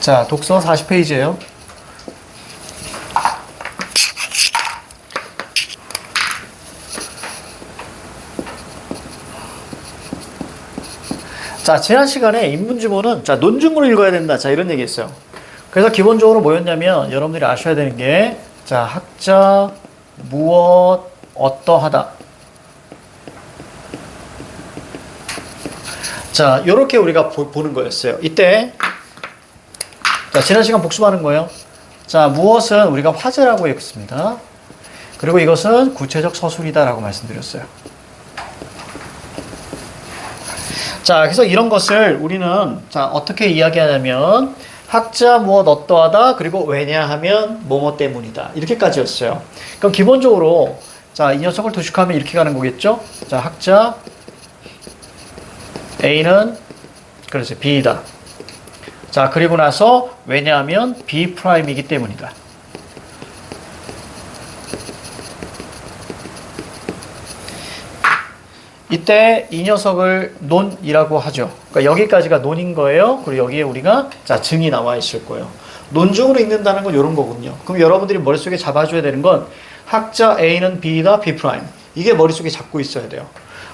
자, 독서 40페이지예요. 자, 지난 시간에 인문지문은 자, 논증문을 읽어야 된다. 자, 이런 얘기 했어요. 그래서 기본적으로 뭐였냐면 여러분들이 아셔야 되는 게 자, 학자, 무엇, 어떠하다. 자, 요렇게 우리가 보는 거였어요. 이때 자, 지난 시간 복습하는 거예요. 자, 무엇은 우리가 화제라고 했습니다. 그리고 이것은 구체적 서술이다라고 말씀드렸어요. 자, 그래서 이런 것을 우리는 자, 어떻게 이야기하냐면 학자 무엇 어떠하다 그리고 왜냐하면 뭐뭐 때문이다 이렇게까지였어요. 그럼 기본적으로 자, 이 녀석을 도식하면 이렇게 가는 거겠죠. 자, 학자 A는 그렇지 B이다. 자, 그리고 나서 왜냐하면 B 프라임이기 때문이다. 이때 이 녀석을 논이라고 하죠. 그러니까 여기까지가 논인 거예요. 그리고 여기에 우리가 자, 증이 나와 있을 거예요. 논증으로 읽는다는 건 이런 거군요. 그럼 여러분들이 머릿속에 잡아줘야 되는 건 학자 A는 B다, B 프라임. 이게 머릿속에 잡고 있어야 돼요.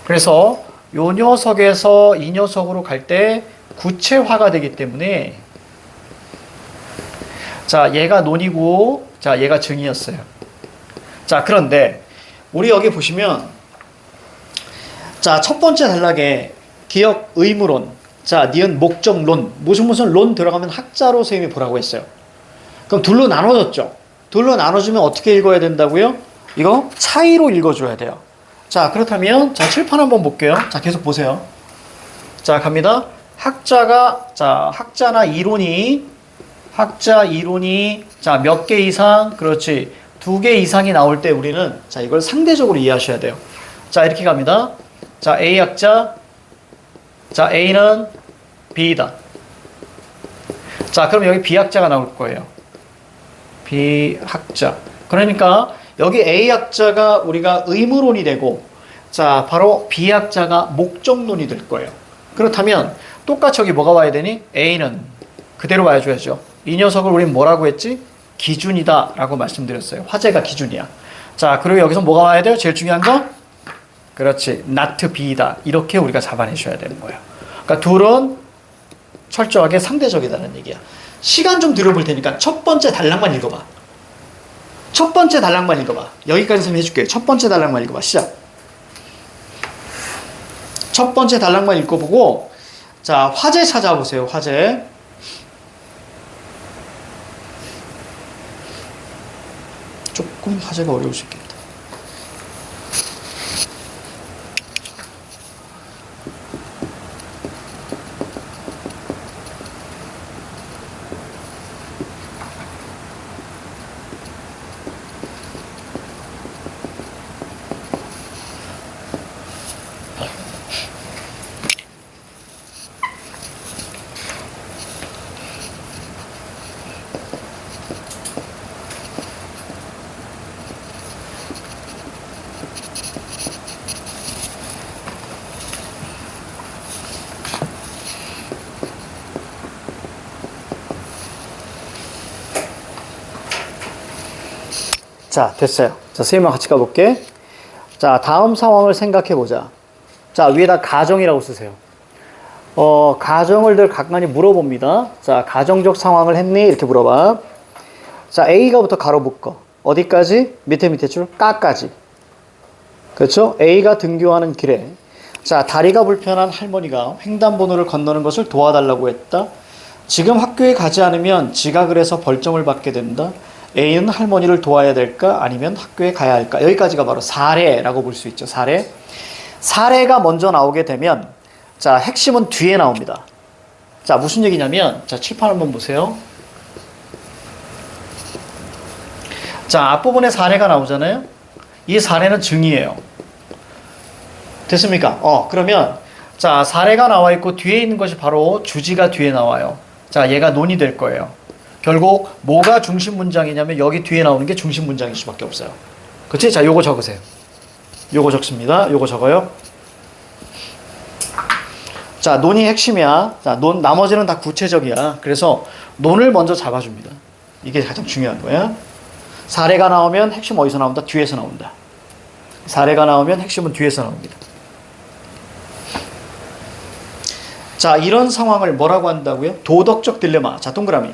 그래서 요 녀석에서 이 녀석으로 갈 때 구체화가 되기 때문에 자, 얘가 논이고 자, 얘가 증이었어요. 자, 그런데 우리 여기 보시면 자, 첫 번째 단락에 기억 의무론, 자, 니은 목적론, 무슨 론 들어가면 학자로 선생님이 보라고 했어요. 그럼 둘로 나눠졌죠. 둘로 나눠주면 어떻게 읽어야 된다고요? 이거 차이로 읽어줘야 돼요. 자, 그렇다면 자, 칠판 한번 볼게요. 자, 계속 보세요. 자, 갑니다. 학자가 자, 학자 이론이 자, 몇 개 이상, 그렇지, 2개 이상이 나올 때 우리는 자, 이걸 상대적으로 이해하셔야 돼요. 자, 이렇게 갑니다. 자, A 학자, 자, A는 B다. 자, 그럼 여기 B 학자가 나올 거예요. B 학자. 그러니까 여기 A 학자가 우리가 의무론이 되고, 자, 바로 B 학자가 목적론이 될 거예요. 그렇다면 똑같이 여기 뭐가 와야 되니? A는 그대로 와줘야죠. 이 녀석을 우린 뭐라고 했지? 기준이다 라고 말씀드렸어요. 화제가 기준이야. 자, 그리고 여기서 뭐가 와야 돼요? 제일 중요한 거? 그렇지. not B다. 이렇게 우리가 잡아내셔야 되는 거예요. 그러니까 둘은 철저하게 상대적이다는 얘기야. 시간 좀 들여볼 테니까 첫 번째 단락만 읽어봐. 첫 번째 단락만 읽어봐. 여기까지 설명해줄게요. 첫 번째 단락만 읽어봐. 시작. 첫 번째 단락만 읽어보고 자, 화제 찾아보세요. 화제. 조금 화제가 어려울 수 있겠다. 자, 됐어요. 자, 선생님과 같이 가볼게. 자, 다음 상황을 생각해 보자. 자, 위에다 가정이라고 쓰세요. 가정을 늘 간간히 물어봅니다. 자, 가정적 상황을 했니? 이렇게 물어봐. 자, A가부터 가로 묶어. 어디까지? 밑에 줄 까까지. 그렇죠? A가 등교하는 길에 자, 다리가 불편한 할머니가 횡단보도를 건너는 것을 도와달라고 했다. 지금 학교에 가지 않으면 지각을 해서 벌점을 받게 된다. A는 할머니를 도와야 될까? 아니면 학교에 가야 할까? 여기까지가 바로 사례라고 볼 수 있죠. 사례. 사례가 먼저 나오게 되면 자, 핵심은 뒤에 나옵니다. 자, 무슨 얘기냐면 자, 칠판 한번 보세요. 자, 앞부분에 사례가 나오잖아요. 이 사례는 증이에요. 됐습니까? 그러면 자, 사례가 나와 있고 뒤에 있는 것이 바로 주지가 뒤에 나와요. 자, 얘가 논이 될 거예요. 결국 뭐가 중심 문장이냐면 여기 뒤에 나오는 게 중심 문장일 수밖에 없어요. 그치? 자, 요거 적으세요. 요거 적습니다. 요거 적어요. 자, 논이 핵심이야. 자, 나머지는 다 구체적이야. 그래서 논을 먼저 잡아줍니다. 이게 가장 중요한 거야. 사례가 나오면 핵심 어디서 나온다? 뒤에서 나온다. 사례가 나오면 핵심은 뒤에서 나옵니다. 자, 이런 상황을 뭐라고 한다고요? 도덕적 딜레마. 자, 동그라미.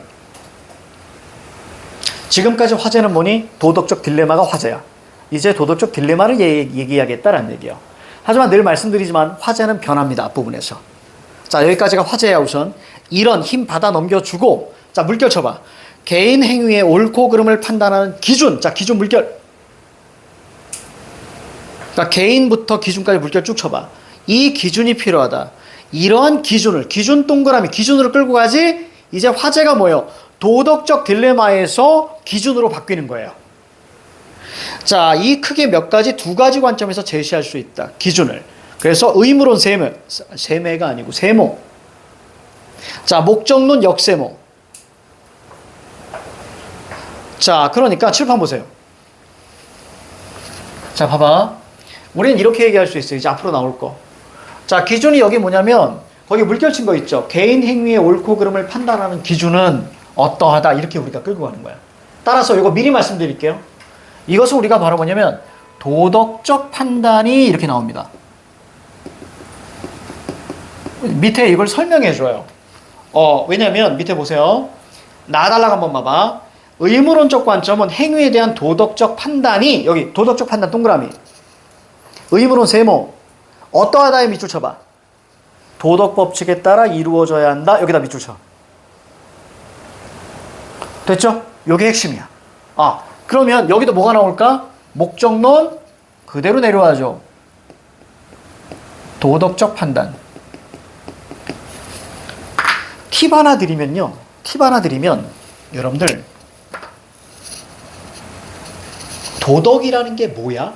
지금까지 화제는 뭐니? 도덕적 딜레마가 화제야. 이제 도덕적 딜레마를 얘기하겠다라는 얘기예요. 하지만 늘 말씀드리지만 화제는 변합니다. 앞부분에서. 자, 여기까지가 화제야. 우선 이런 힘 받아 넘겨주고, 자, 물결 쳐봐. 개인 행위의 옳고 그름을 판단하는 기준. 자, 기준 물결. 그러니까 개인부터 기준까지 물결 쭉 쳐봐. 이 기준이 필요하다. 이러한 기준을, 기준 동그라미, 기준으로 끌고 가지. 이제 화제가 뭐예요? 도덕적 딜레마에서 기준으로 바뀌는 거예요. 자, 이 크게 몇 가지, 두 가지 관점에서 제시할 수 있다. 기준을. 그래서 의무론 세모, 세매가 아니고 세모. 자, 목적론 역세모. 자, 그러니까 칠판 보세요. 자, 봐봐. 우리는 이렇게 얘기할 수 있어요. 이제 앞으로 나올 거. 자, 기준이 여기 뭐냐면 거기 물결 친 거 있죠. 개인 행위의 옳고 그름을 판단하는 기준은 어떠하다. 이렇게 우리가 끌고 가는 거야. 따라서 이거 미리 말씀드릴게요. 이것을 우리가 바로 뭐냐면 도덕적 판단이 이렇게 나옵니다. 밑에 이걸 설명해 줘요. 왜냐면 밑에 보세요. 나달라고 한번 봐봐. 의무론적 관점은 행위에 대한 도덕적 판단이, 여기 도덕적 판단 동그라미. 의무론 세모. 어떠하다에 밑줄 쳐봐. 도덕 법칙에 따라 이루어져야 한다. 여기다 밑줄 쳐. 됐죠? 요게 핵심이야. 그러면 여기도 뭐가 나올까? 목적론 그대로 내려와죠. 도덕적 판단. 팁 하나 드리면요. 팁 하나 드리면 여러분들 도덕이라는 게 뭐야?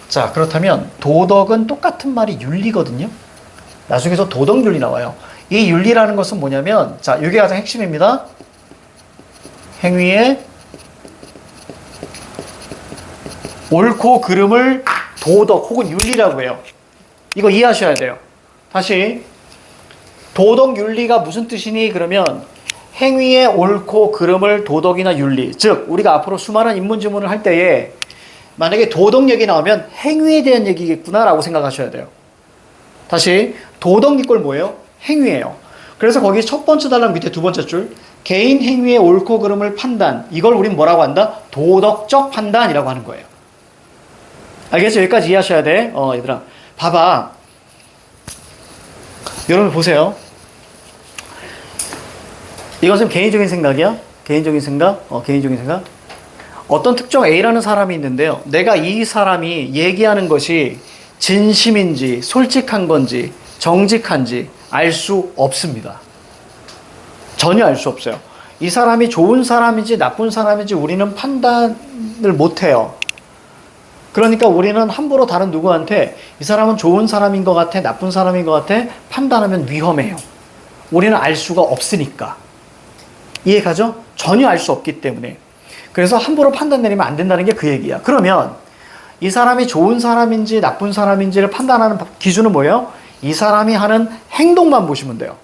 자, 그렇다면 도덕은 똑같은 말이 윤리거든요. 나중에서 도덕윤리 나와요. 이 윤리라는 것은 뭐냐면, 자, 이게 가장 핵심입니다. 행위의 옳고 그름을 도덕 혹은 윤리라고 해요. 이거 이해하셔야 돼요. 다시 도덕 윤리가 무슨 뜻이니? 그러면 행위의 옳고 그름을 도덕이나 윤리, 즉 우리가 앞으로 수많은 인문지문을 할 때에 만약에 도덕 얘기 나오면 행위에 대한 얘기겠구나라고 생각하셔야 돼요. 다시 도덕 이꼴 뭐예요? 행위예요. 그래서 거기 첫 번째 달랑 밑에 두 번째 줄 개인 행위의 옳고 그름을 판단, 이걸 우린 뭐라고 한다? 도덕적 판단이라고 하는 거예요. 알겠죠? 여기까지 이해하셔야 돼. 얘들아 봐봐. 여러분 보세요. 이건 좀 개인적인 생각이야. 개인적인 생각. 개인적인 생각. 어떤 특정 A라는 사람이 있는데요. 내가 이 사람이 얘기하는 것이 진심인지 솔직한 건지 정직한지 알 수 없습니다. 전혀 알 수 없어요. 이 사람이 좋은 사람인지 나쁜 사람인지 우리는 판단을 못해요. 그러니까 우리는 함부로 다른 누구한테 이 사람은 좋은 사람인 것 같아, 나쁜 사람인 것 같아 판단하면 위험해요. 우리는 알 수가 없으니까. 이해가죠? 전혀 알 수 없기 때문에. 그래서 함부로 판단 내리면 안 된다는 게 그 얘기야. 그러면 이 사람이 좋은 사람인지 나쁜 사람인지를 판단하는 기준은 뭐예요? 이 사람이 하는 행동만 보시면 돼요.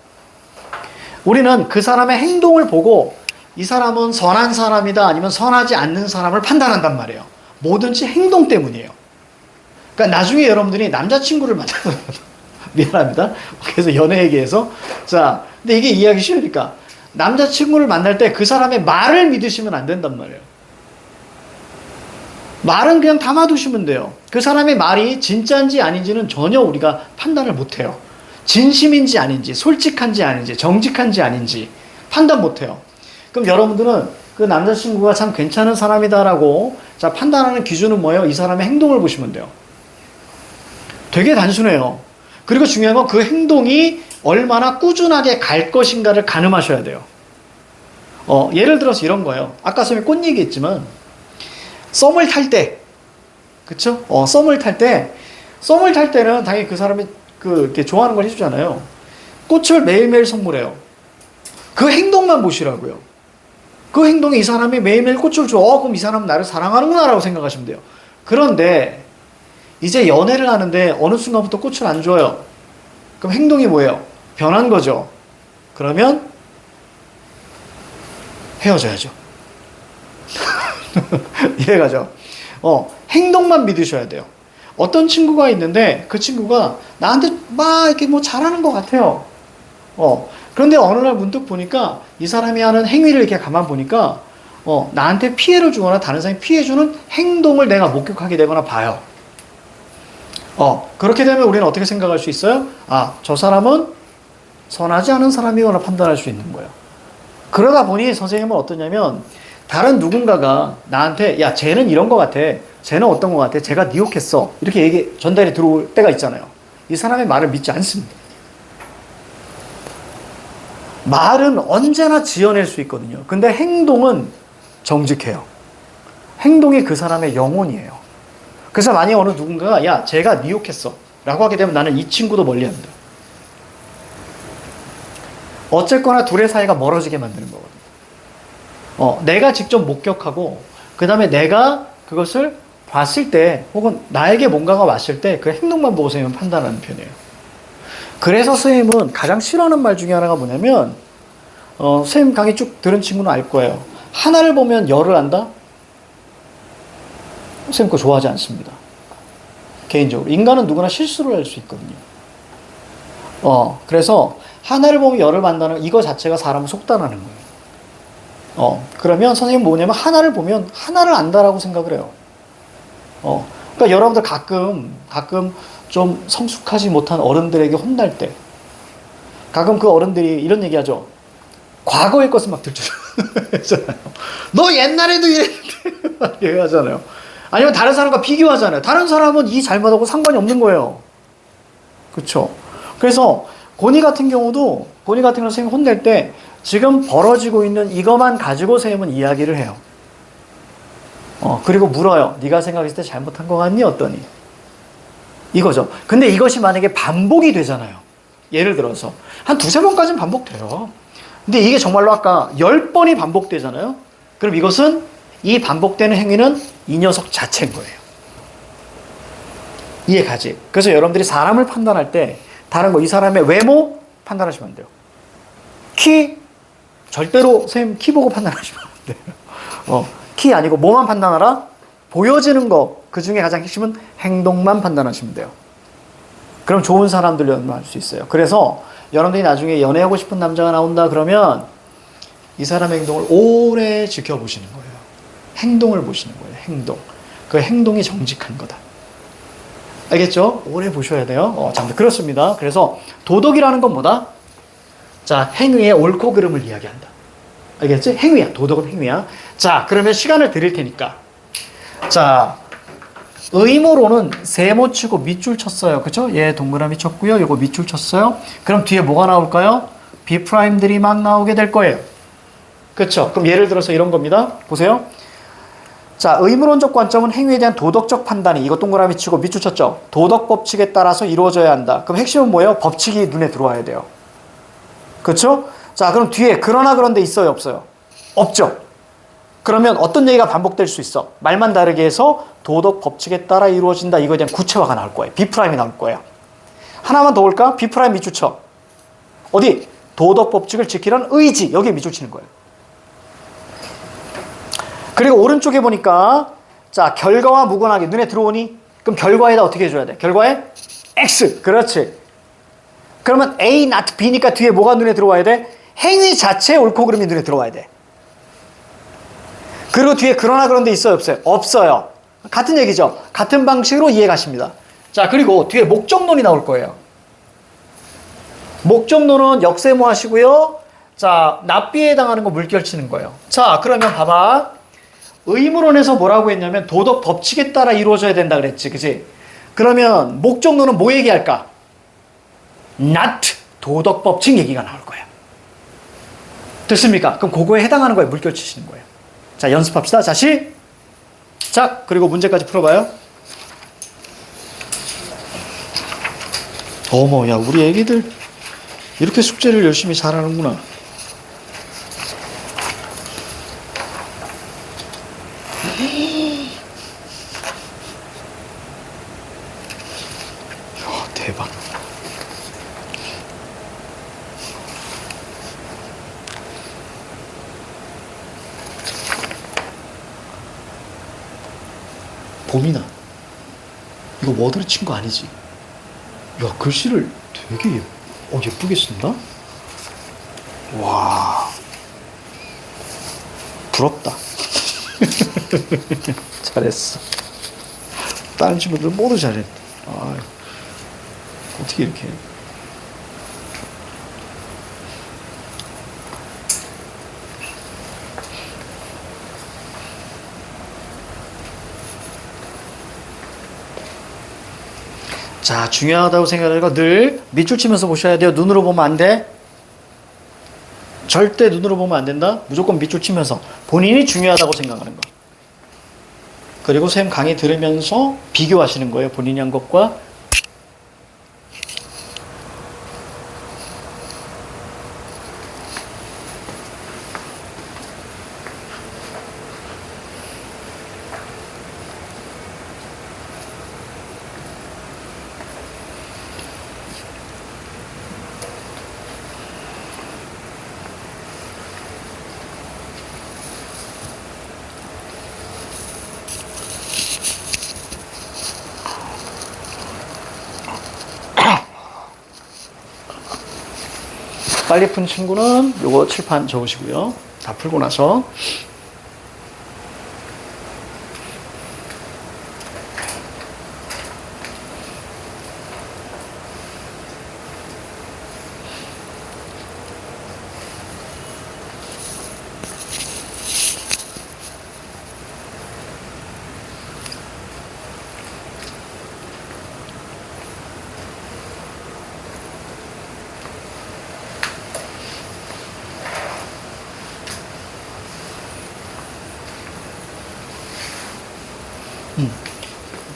우리는 그 사람의 행동을 보고 이 사람은 선한 사람이다 아니면 선하지 않는 사람을 판단한단 말이에요. 뭐든지 행동 때문이에요. 그러니까 나중에 여러분들이 남자친구를 만나면 미안합니다. 그래서 연애 얘기해서 자, 근데 이게 이해하기 쉬우니까 남자친구를 만날 때 그 사람의 말을 믿으시면 안 된단 말이에요. 말은 그냥 담아두시면 돼요. 그 사람의 말이 진짜인지 아닌지는 전혀 우리가 판단을 못해요. 진심인지 아닌지, 솔직한지 아닌지, 정직한지 아닌지 판단 못해요. 그럼 여러분들은 그 남자친구가 참 괜찮은 사람이다라고 자 판단하는 기준은 뭐예요? 이 사람의 행동을 보시면 돼요. 되게 단순해요. 그리고 중요한 건 그 행동이 얼마나 꾸준하게 갈 것인가를 가늠하셔야 돼요. 예를 들어서 이런 거예요. 아까 전에 꽃 얘기했지만 썸을 탈 때, 그쵸? 썸을 탈 때는 당연히 그 사람이 이렇게 좋아하는 걸 해주잖아요. 꽃을 매일매일 선물해요. 그 행동만 보시라고요. 그 행동이 이 사람이 매일매일 꽃을 줘. 그럼 이 사람은 나를 사랑하는구나라고 생각하시면 돼요. 그런데 이제 연애를 하는데 어느 순간부터 꽃을 안 줘요. 그럼 행동이 뭐예요? 변한 거죠. 그러면 헤어져야죠. 이해가죠? 행동만 믿으셔야 돼요. 어떤 친구가 있는데 그 친구가 나한테 막 이렇게 뭐 잘하는 것 같아요. 그런데 어느 날 문득 보니까 이 사람이 하는 행위를 이렇게 가만 보니까 나한테 피해를 주거나 다른 사람이 피해주는 행동을 내가 목격하게 되거나 봐요. 그렇게 되면 우리는 어떻게 생각할 수 있어요? 아, 저 사람은 선하지 않은 사람이거나 판단할 수 있는 거예요. 그러다 보니 선생님은 어떠냐면 다른 누군가가 나한테 야, 쟤는 이런 것 같아. 쟤는 어떤 것 같아. 쟤가 니욕했어. 이렇게 전달이 들어올 때가 있잖아요. 이 사람의 말을 믿지 않습니다. 말은 언제나 지어낼 수 있거든요. 근데 행동은 정직해요. 행동이 그 사람의 영혼이에요. 그래서 만약에 어느 누군가가 야, 쟤가 니욕했어 라고 하게 되면 나는 이 친구도 멀리합니다. 어쨌거나 둘의 사이가 멀어지게 만드는 거거든요. 내가 직접 목격하고 그 다음에 내가 그것을 봤을 때 혹은 나에게 뭔가가 왔을 때 그 행동만 보고 선생님은 판단하는 편이에요. 그래서 선생님은 가장 싫어하는 말 중에 하나가 뭐냐면 선생님 강의 쭉 들은 친구는 알 거예요. 하나를 보면 열을 안다? 선생님 그거 좋아하지 않습니다. 개인적으로. 인간은 누구나 실수를 할 수 있거든요. 그래서 하나를 보면 열을 안다는 이거 자체가 사람을 속단하는 거예요. 그러면 선생님 뭐냐면 하나를 보면 하나를 안다라고 생각을 해요. 그러니까 여러분들 가끔 좀 성숙하지 못한 어른들에게 혼날 때 가끔 그 어른들이 이런 얘기 하죠. 과거의 것을 막 들춰잖아요. 너 옛날에도 이랬는데 막 얘기하잖아요. 아니면 다른 사람과 비교하잖아요. 다른 사람은 이 잘못하고 상관이 없는 거예요. 그렇죠? 그래서 고니 같은 경우도 선생님 혼낼 때 지금 벌어지고 있는 이것만 가지고 선생님은 이야기를 해요. 그리고 물어요. 네가 생각했을 때 잘못한 거 같니? 어떠니? 이거죠. 근데 이것이 만약에 반복이 되잖아요. 예를 들어서 한 두세 번까지는 반복돼요. 근데 이게 정말로 아까 10번이 반복되잖아요. 그럼 이것은 이 반복되는 행위는 이 녀석 자체인 거예요. 이해가지? 그래서 여러분들이 사람을 판단할 때 다른 거 이 사람의 외모 판단하시면 안 돼요. 키 절대로 선생님 키 보고 판단하시면 안 돼요. 키 아니고 뭐만 판단하라? 보여지는 거 그 중에 가장 핵심은 행동만 판단하시면 돼요. 그럼 좋은 사람들 연구할 수 있어요. 그래서 여러분들이 나중에 연애하고 싶은 남자가 나온다 그러면 이 사람의 행동을 오래 지켜보시는 거예요. 행동을 보시는 거예요. 행동. 그 행동이 정직한 거다. 알겠죠? 오래 보셔야 돼요. 자, 그렇습니다. 그래서 도덕이라는 건 뭐다? 자, 행위의 옳고 그름을 이야기한다. 알겠지? 행위야. 도덕은 행위야. 자, 그러면 시간을 드릴 테니까. 자, 의무로는 세모 치고 밑줄 쳤어요. 그죠? 얘 동그라미 쳤고요. 요거 밑줄 쳤어요. 그럼 뒤에 뭐가 나올까요? B'들이 막 나오게 될 거예요. 그렇죠? 그럼 예를 들어서 이런 겁니다. 보세요. 자, 의무론적 관점은 행위에 대한 도덕적 판단이 이거 동그라미 치고 밑줄 쳤죠? 도덕 법칙에 따라서 이루어져야 한다. 그럼 핵심은 뭐예요? 법칙이 눈에 들어와야 돼요. 그렇죠? 자, 그럼 뒤에 그러나 그런데 있어요, 없어요? 없죠. 그러면 어떤 얘기가 반복될 수 있어? 말만 다르게 해서 도덕 법칙에 따라 이루어진다. 이거에 대한 구체화가 나올 거예요. B'이 나올 거예요. 하나만 더 올까? B' 밑줄 쳐. 어디? 도덕 법칙을 지키라는 의지. 여기에 밑줄 치는 거예요. 그리고 오른쪽에 보니까 자, 결과와 무관하게 눈에 들어오니? 그럼 결과에다 어떻게 해줘야 돼? 결과에 X. 그렇지. 그러면 A, not B니까 뒤에 뭐가 눈에 들어와야 돼? 행위 자체에 옳고 그름이 눈에 들어와야 돼. 그리고 뒤에 그러나 그런데 있어요, 없어요? 없어요. 같은 얘기죠. 같은 방식으로 이해가십니다. 자, 그리고 뒤에 목적론이 나올 거예요. 목적론은 역세모 하시고요. 자, 납비에 해당하는 거 물결 치는 거예요. 자, 그러면 봐봐. 의무론에서 뭐라고 했냐면 도덕 법칙에 따라 이루어져야 된다 그랬지, 그치? 그러면 목적론은 뭐 얘기할까? not 도덕 법칙 얘기가 나올 거예요. 됐습니까? 그럼 그거에 해당하는 거에 물결 치시는 거예요. 자, 연습합시다. 자, 시작! 그리고 문제까지 풀어봐요. 어머, 야, 우리 애기들 이렇게 숙제를 열심히 잘하는구나. 대박. 봄이나. 이거 워드로 친 거 아니지? 야, 글씨를 되게 예쁘게 쓴다? 와, 부럽다. 잘했어. 다른 친구들 모두 잘했다. 아, 어떻게 이렇게. 자, 중요하다고 생각하고 늘 밑줄 치면서 보셔야 돼요. 눈으로 보면 안 돼. 절대 눈으로 보면 안 된다. 무조건 밑줄 치면서 본인이 중요하다고 생각하는 거. 그리고 쌤 강의 들으면서 비교하시는 거예요. 본인이 한 것과. 빨리 푼 친구는 요거 칠판 적으시고요. 다 풀고 나서.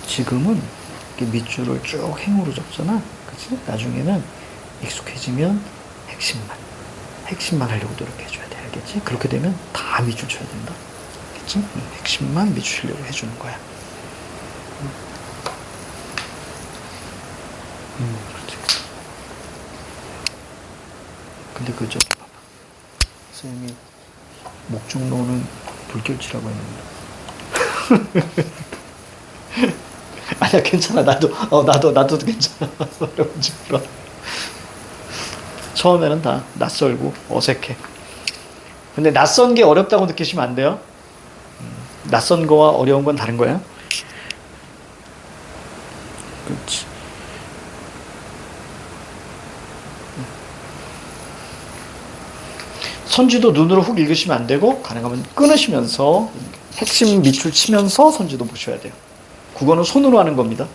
지금은 이렇게 밑줄을 쭉 행으로 적잖아. 그치? 나중에는 익숙해지면 핵심만 하려고 노력해줘야 돼. 알겠지? 그렇게 되면 다 밑줄 쳐야 된다. 알겠지? 핵심만 밑줄려고 해주는 거야. 그렇지. 근데 그 저기 봐봐. 선생님이 목중로는 불결치라고 했는데. 아니야, 괜찮아. 나도 괜찮아. 어려운지 몰라. 처음에는 다 낯설고 어색해. 근데 낯선 게 어렵다고 느끼시면 안 돼요. 낯선 거와 어려운 건 다른 거야. 그렇지. 선지도 눈으로 훅 읽으시면 안 되고, 가능하면 끊으시면서 핵심 밑줄 치면서 선지도 보셔야 돼요. 국어는 손으로 하는 겁니다.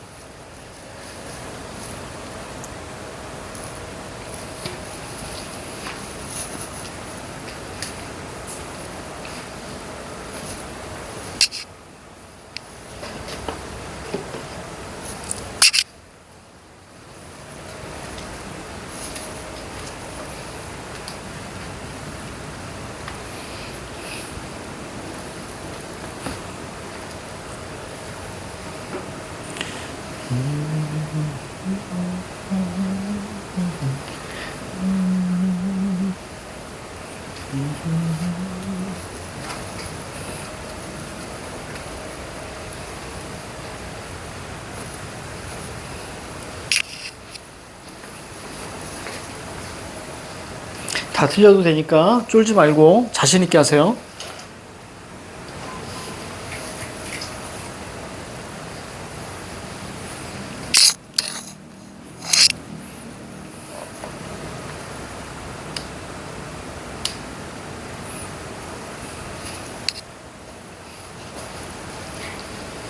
다 틀려도 되니까 쫄지 말고 자신 있게 하세요.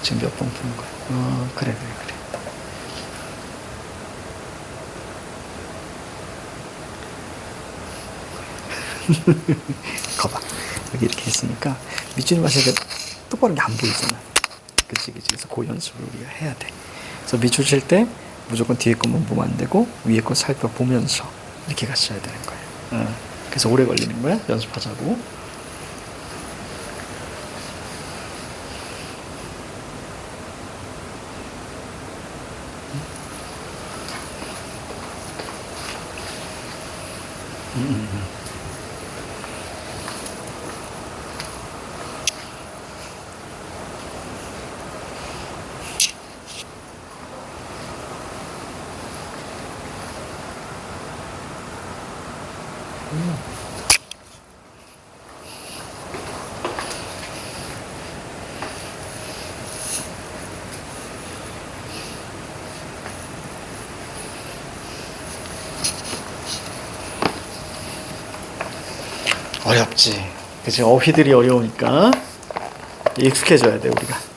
지금 몇 번 푸는 거야? 그래. 거봐. 여기 이렇게 했으니까 밑줄 마셔야 돼. 똑바로 안 보이잖아. 그치. 그래서 그 연습을 우리가 해야 돼. 그래서 밑줄 칠 때 무조건 뒤에 것만 보면 안 되고 위에 거 살펴보면서 이렇게 갔어야 되는 거야. 그래서 오래 걸리는 거야. 연습하자고. 어렵지. 그치? 어휘들이 어려우니까 익숙해져야 돼, 우리가.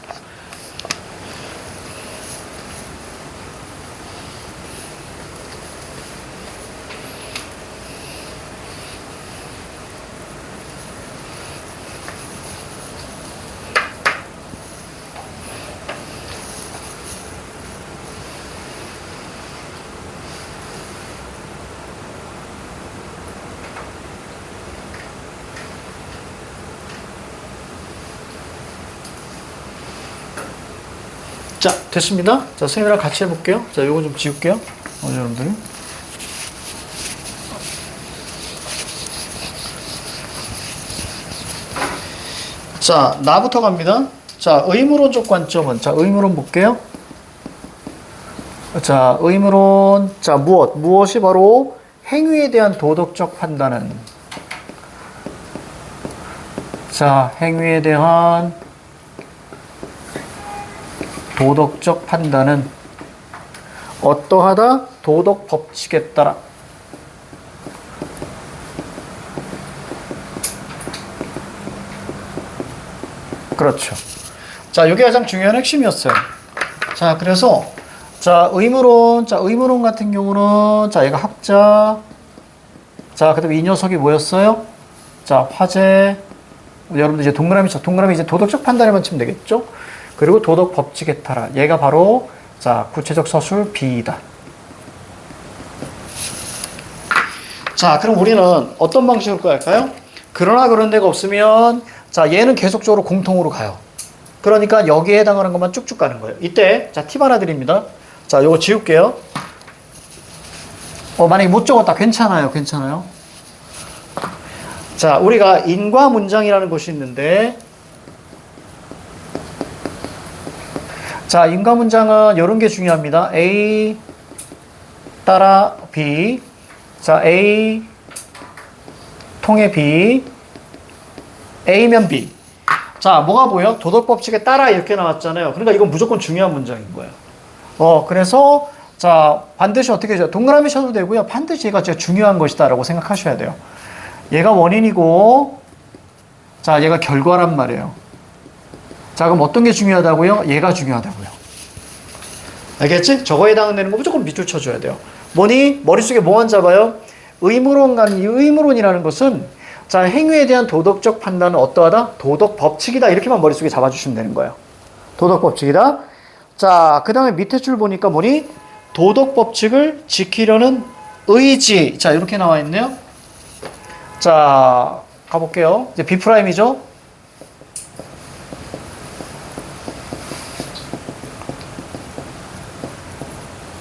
자, 됐습니다. 자, 선생님이랑 같이 해볼게요. 자, 요거 좀 지울게요. 여러분들. 자, 나부터 갑니다. 자, 의무론적 관점은, 자, 의무론 볼게요. 자, 의무론, 자, 무엇이 바로 행위에 대한 도덕적 판단은, 자, 행위에 대한 도덕적 판단은 어떠하다? 도덕 법칙에 따라. 그렇죠. 자, 이게 가장 중요한 핵심이었어요. 자, 그래서 자, 의무론 같은 경우는 자, 얘가 학자. 자, 그다음에 이 녀석이 뭐였어요? 자, 화제. 여러분들 이제 동그라미 이제 도덕적 판단에만 치면 되겠죠? 그리고 도덕 법칙에 따라 얘가 바로 자, 구체적 서술 B이다. 자, 그럼 우리는 어떤 방식으로 할까요? 그러나 그런 데가 없으면 자, 얘는 계속적으로 공통으로 가요. 그러니까 여기에 해당하는 것만 쭉쭉 가는 거예요. 이때 자, 팁 하나 드립니다. 자, 요거 지울게요. 만약에 못 적었다. 괜찮아요. 자, 우리가 인과 문장이라는 것이 있는데 자, 인과 문장은 이런 게 중요합니다. A 따라 B. 자, A 통해 B. A면 B. 자, 뭐가 보여? 도덕 법칙에 따라 이렇게 나왔잖아요. 그러니까 이건 무조건 중요한 문장인 거예요. 그래서 자, 반드시 어떻게 해줘? 동그라미 쳐도 되고요. 반드시 얘가 진짜 중요한 것이다라고 생각하셔야 돼요. 얘가 원인이고 자, 얘가 결과란 말이에요. 자, 그럼 어떤 게 중요하다고요? 얘가 중요하다고요. 알겠지? 저거에 해당되는 거 무조건 밑줄 쳐줘야 돼요. 뭐니? 머릿속에 뭐만 잡아요? 의무론이라는 것은 자, 행위에 대한 도덕적 판단은 어떠하다? 도덕 법칙이다. 이렇게만 머릿속에 잡아주시면 되는 거예요. 도덕 법칙이다. 자, 그 다음에 밑에 줄 보니까 뭐니? 도덕 법칙을 지키려는 의지. 자, 이렇게 나와 있네요. 자, 가볼게요. 이제 B'이죠?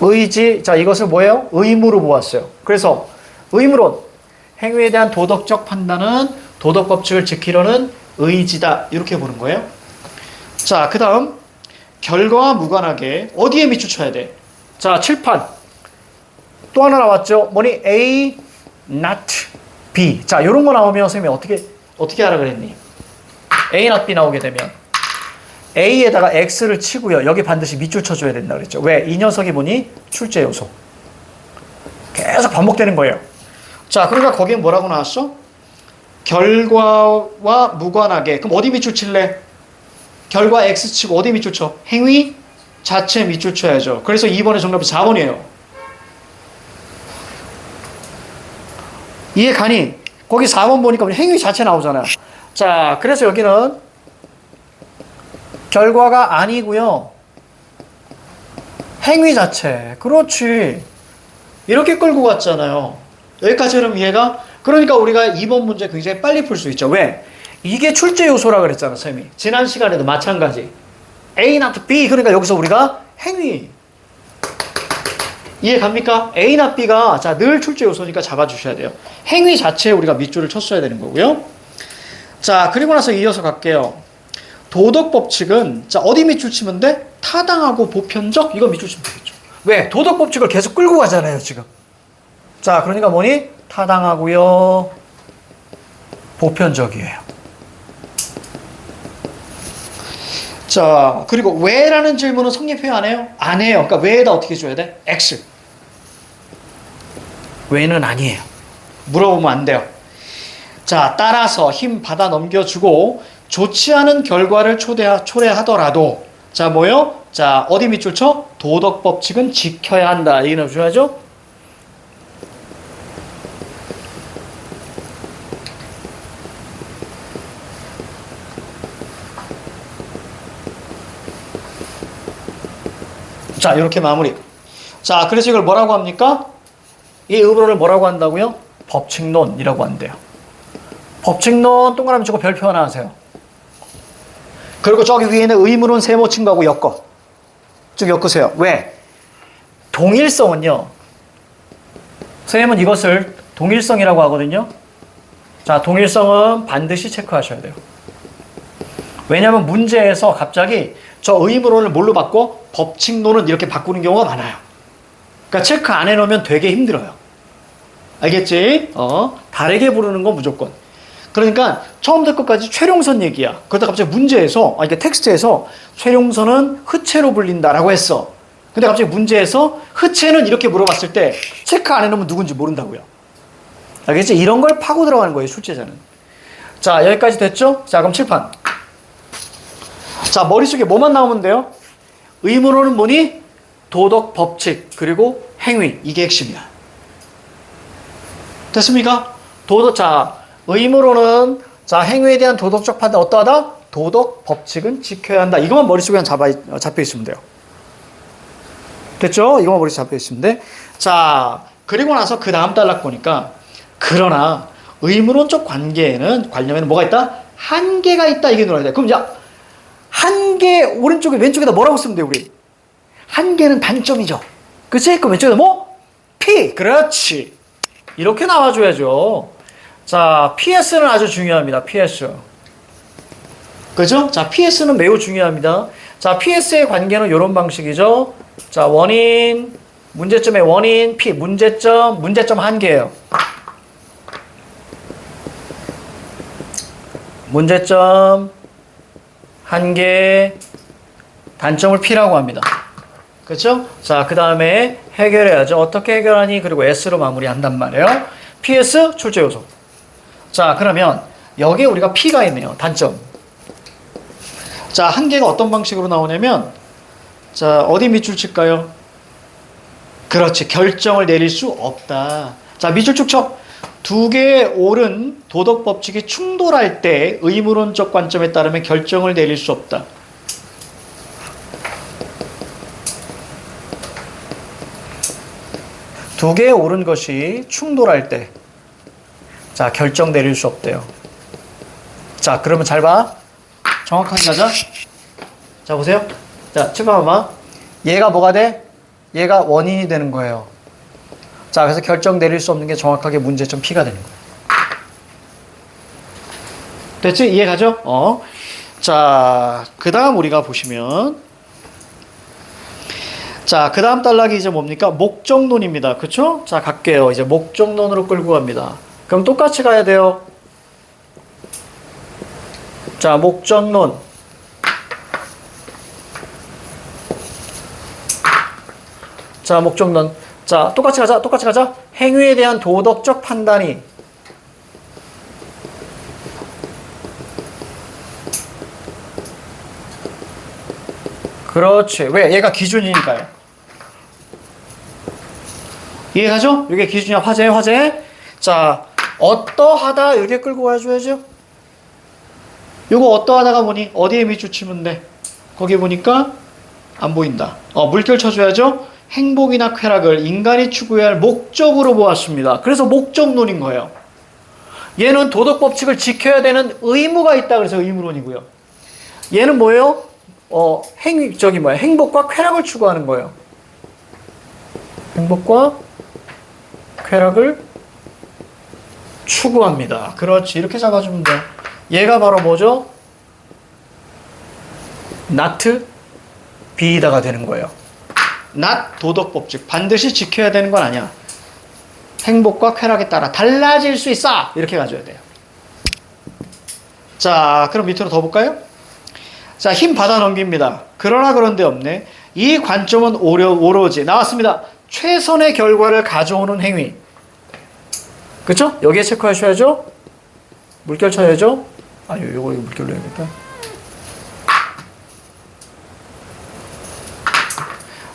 의지. 자, 이것을 뭐예요? 의무로 보았어요. 그래서 의무론. 행위에 대한 도덕적 판단은 도덕 법칙을 지키려는 의지다. 이렇게 보는 거예요. 자, 그 다음 결과와 무관하게 어디에 밑줄 쳐야 돼? 자, 칠판. 또 하나 나왔죠? 뭐니? A, not B. 자, 이런 거 나오면 선생님이 어떻게 하라 그랬니? A, not B 나오게 되면 A에다가 X를 치고요. 여기 반드시 밑줄 쳐줘야 된다 그랬죠. 왜? 이 녀석이 뭐니? 출제 요소. 계속 반복되는 거예요. 자, 그러니까 거기에 뭐라고 나왔어? 결과와 무관하게. 그럼 어디 밑줄 칠래? 결과 X 치고 어디 밑줄 쳐? 행위 자체 밑줄 쳐야죠. 그래서 2번의 정답이 4번이에요. 이해 가니? 거기 4번 보니까 행위 자체 나오잖아요. 자, 그래서 여기는 결과가 아니고요. 행위 자체. 그렇지. 이렇게 끌고 갔잖아요. 여기까지 그럼 이해가? 그러니까 우리가 2번 문제 굉장히 빨리 풀 수 있죠. 왜? 이게 출제 요소라 그랬잖아, 쌤이. 지난 시간에도 마찬가지. A, not B. 그러니까 여기서 우리가 행위. 이해 갑니까? A, not B가 자, 늘 출제 요소니까 잡아주셔야 돼요. 행위 자체에 우리가 밑줄을 쳤어야 되는 거고요. 자, 그리고 나서 이어서 갈게요. 도덕 법칙은 자, 어디 밑줄 치면 돼? 타당하고 보편적? 이거 밑줄 치면 되겠죠. 왜? 도덕 법칙을 계속 끌고 가잖아요, 지금. 자, 그러니까 뭐니? 타당하고요. 보편적이에요. 자, 그리고 왜라는 질문은 성립해야 안 해요? 안 해요. 그러니까 왜에다 어떻게 줘야 돼? X. 왜는 아니에요. 물어보면 안 돼요. 자, 따라서 힘 받아 넘겨주고 좋지 않은 결과를 초래하더라도 자, 뭐요? 자, 어디 밑줄 쳐? 도덕 법칙은 지켜야 한다. 얘기 넣어줘야죠. 자, 이렇게 마무리. 자, 그래서 이걸 뭐라고 합니까? 이 의문론을 뭐라고 한다고요? 법칙론이라고 한대요. 법칙론 동그라미 치고 별표 하나 하세요. 그리고 저기 위에는 의문론 세모친구하고 엮어. 쭉 엮으세요. 왜? 동일성은요. 선생님은 이것을 동일성이라고 하거든요. 자, 동일성은 반드시 체크하셔야 돼요. 왜냐하면 문제에서 갑자기 저 의문론을 뭘로 바꿔? 법칙론은 이렇게 바꾸는 경우가 많아요. 그러니까 체크 안 해놓으면 되게 힘들어요. 알겠지? 다르게 부르는 건 무조건. 그러니까 처음부터 끝까지 최룡선 얘기야. 그러다 갑자기 문제에서, 이게 텍스트에서 최룡선은 흐체로 불린다라고 했어. 근데 갑자기 문제에서 흐체는 이렇게 물어봤을 때 체크 안 해놓으면 누군지 모른다고요. 알겠지? 이런 걸 파고 들어가는 거예요, 출제자는. 자, 여기까지 됐죠? 자, 그럼 칠판. 자, 머릿속에 뭐만 나오면 돼요? 의문론은 뭐니? 도덕, 법칙, 그리고 행위. 이게 핵심이야. 됐습니까? 자, 의문론은 자, 행위에 대한 도덕적 판단 어떠하다? 도덕, 법칙은 지켜야 한다. 이것만 머릿속에 잡혀 있으면 돼요. 됐죠? 이것만 머릿속에 잡혀 있으면 돼. 자, 그리고 나서 그 다음 단락 보니까 그러나 의문론적 관념에는 뭐가 있다? 한계가 있다. 이게 놀아야 돼. 그럼 야, 한계 오른쪽에 왼쪽에다 뭐라고 쓰면 돼, 우리? 한계는 단점이죠. 그치? 그럼 왼쪽에다 뭐? P. 그렇지. 이렇게 나와줘야죠. 자, PS는 아주 중요합니다. PS. 그죠? 자, PS는 매우 중요합니다. 자, PS의 관계는 이런 방식이죠. 자, 원인, 문제점의 원인, P, 문제점 한계예요. 문제점, 한계, 단점을 P라고 합니다. 그렇죠? 자, 그 다음에 해결해야죠. 어떻게 해결하니? 그리고 S로 마무리한단 말이에요. PS, 출제 요소. 자, 그러면 여기에 우리가 P가 있네요. 단점. 자, 한계가 어떤 방식으로 나오냐면 자, 어디 밑줄 칠까요? 그렇지. 결정을 내릴 수 없다. 자, 밑줄 쭉 쳐. 두 개의 옳은 도덕 법칙이 충돌할 때 의무론적 관점에 따르면 결정을 내릴 수 없다. 두 개의 옳은 것이 충돌할 때 자, 결정 내릴 수 없대요. 자, 그러면 잘 봐. 정확하게 가자. 자, 보세요. 자, 칠판 봐봐. 얘가 뭐가 돼? 얘가 원인이 되는 거예요. 자, 그래서 결정 내릴 수 없는 게 정확하게 문제점 P가 되는 거예요. 됐지? 이해 가죠? 자, 그 다음 우리가 보시면 자, 그 다음 단락이 이제 뭡니까? 목적론입니다. 그쵸? 자, 갈게요. 이제 목적론으로 끌고 갑니다. 그럼 똑같이 가야 돼요. 자, 목적론. 자, 목적론. 자, 똑같이 가자. 행위에 대한 도덕적 판단이 그렇지. 왜? 얘가 기준이니까요. 이해가죠? 이게 기준이야. 화제. 자, 어떠하다 이렇게 끌고 와줘야죠. 요거 어떠하다가 뭐니? 어디에 밑줄 치면 돼? 거기 보니까 안 보인다. 물결 쳐줘야죠. 행복이나 쾌락을 인간이 추구해야 할 목적으로 보았습니다. 그래서 목적론인 거예요. 얘는 도덕 법칙을 지켜야 되는 의무가 있다. 그래서 의무론이고요. 얘는 뭐예요? 행복과 쾌락을 추구하는 거예요. 행복과 쾌락을 추구합니다. 그렇지. 이렇게 잡아주면 돼. 얘가 바로 뭐죠? not B다가 되는 거예요. not 도덕 법칙. 반드시 지켜야 되는 건 아니야. 행복과 쾌락에 따라 달라질 수 있어. 이렇게 가져야 돼요. 자, 그럼 밑으로 더 볼까요? 자, 힘 받아 넘깁니다. 그러나 그런데 없네. 이 관점은 오로지 나왔습니다. 최선의 결과를 가져오는 행위. 그쵸? 여기에 체크하셔야죠. 물결 쳐야죠. 아니, 요거 물결로 해야겠다.